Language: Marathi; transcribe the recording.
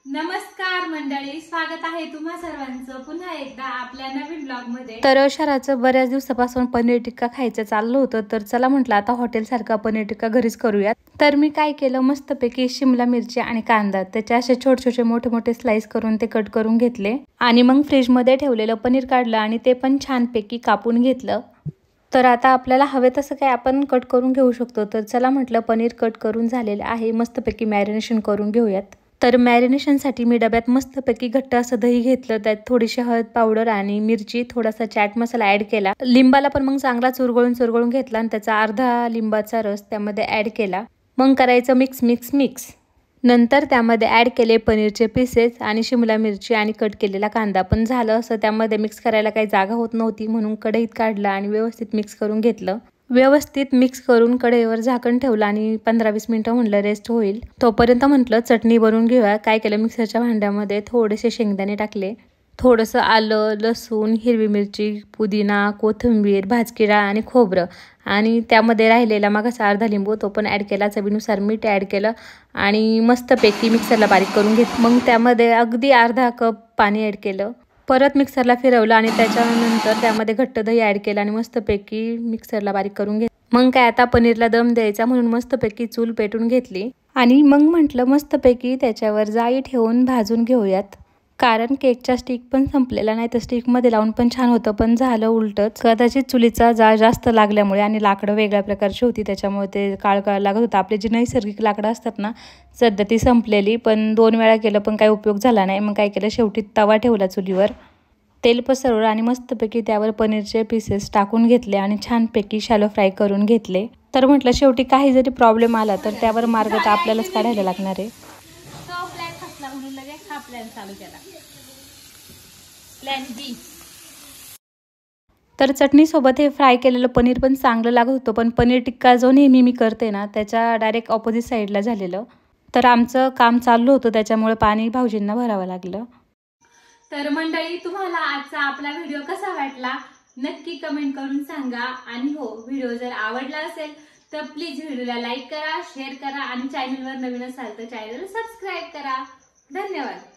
नमस्कार मंडळी, स्वागत आहे तुम्हा सर्वांचं पुन्हा एकदा आपल्या नवीन ब्लॉग मध्ये। तर शहराचं बऱ्याच दिवसापासून पनीर टिक्का खायचं चाललं होतं, तर चला म्हटलं आता हॉटेल सारखा पनीर टिक्का घरीच करूयात। तर मी काय केलं, मस्तपैकी शिमला मिरची आणि कांदा त्याचे असे छोटे छोटे मोठे मोठे स्लाइस करून ते कट करून घेतले आणि मग फ्रीज मध्ये ठेवलेलं पनीर काढलं आणि ते पण छानपैकी कापून घेतलं। तर आता आपल्याला हवे तसं काय आपण कट करून घेऊ शकतो। तर चला म्हटलं पनीर कट करून झालेलं आहे, मस्तपैकी मॅरिनेशन करून घेऊयात। तर मॅरिनेशनसाठी मी डब्यात मस्तपैकी घट्ट असं दही घेतलं, त्यात थोडीशी हळद पावडर आणि मिरची, थोडासा चाट मसाला ॲड केला। लिंबाला पण मग चांगला चुरगळून घेतला आणि त्याचा अर्धा लिंबाचा रस त्यामध्ये ॲड केला। मग करायचं मिक्स मिक्स मिक्स। नंतर त्यामध्ये ॲड केले पनीरचे पीसेस आणि शिमला मिरची आणि कट केलेला कांदा। पण झालं असं त्यामध्ये मिक्स करायला काही जागा होत नव्हती, म्हणून कढईत काढलं आणि व्यवस्थित मिक्स करून घेतलं। व्यवस्थित मिक्स करून कढईवर झाकण ठेवलं आणि 15-20 मिनिटं म्हटलं रेस्ट होईल। तोपर्यंत म्हटलं चटणी बनवून घेऊया। काय केलं, मिक्सरच्या भांड्यामध्ये थोडेसे शेंगदाणे टाकले, थोडंसं आलं, लसूण, हिरवी मिरची, पुदिना, कोथिंबीर, भाजकिरा आणि खोबरं आणि त्यामध्ये राहिलेला मागाचा अर्धा लिंबू तो पण ॲड केला, चवीनुसार मीठ ॲड केलं आणि मस्तपैकी मिक्सरला बारीक करून घेतलं। मग त्यामध्ये अगदी अर्धा कप पाणी ॲड केलं, परत मिक्सरला फिरवलं आणि त्याच्यानंतर त्यामध्ये घट्ट दही ॲड केलं आणि मस्तपैकी मिक्सरला बारीक करून घेतलं। मग काय आता पनीरला दम द्यायचा म्हणून मस्तपैकी चूल पेटून घेतली आणि मग म्हटलं मस्तपैकी त्याच्यावर जाळी ठेवून भाजून घेऊयात, कारण केकचा स्टिक पण संपलेला नाही, तर स्टिकमध्ये लावून पण छान होतं। पण झालं उलटच, कदाचित चुलीचा जाळ जास्त लागल्यामुळे आणि लाकडं वेगळ्या प्रकारची होती त्याच्यामुळे ते काळ लागत होतं। आपले जी नैसर्गिक लाकडं असतात ना, सध्या ती संपलेली, पण 2 वेळा केलं पण काही उपयोग झाला नाही। मग काय केलं, शेवटी तवा ठेवला चुलीवर, तेल पसरवलं आणि मस्तपैकी त्यावर पनीरचे पीसेस टाकून घेतले आणि छानपैकी शॅलो फ्राय करून घेतले। तर म्हटलं शेवटी काही जरी प्रॉब्लेम आला तर त्यावर मार्ग तर आपल्यालाच काढायला लागणार आहे। तो प्लॅन फसला म्हणून लगेच हा प्लॅन चालू केला, प्लॅन बी। तर चटणीसोबत हे फ्राय केलेलं पनीर पण चांगलं लागत होतं, पण पनीर टिक्का जो नेहमी मी करते ना त्याच्या डायरेक्ट ऑपोजिट साईडला झालेलं। तर आमचं काम चालू होतं त्याच्यामुळे पाणी भाऊजींना भरावं लागलं। तर मंडळी, तुम्हाला आजचा आपला व्हिडिओ कसा वाटला नक्की कमेंट करून सांगा। आणि हो, व्हिडिओ जर आवडला असेल तर प्लीज व्हिडिओला लाईक करा, शेअर करा आणि चॅनलवर नवीन असाल तर चॅनल सबस्क्राईब करा। धन्यवाद।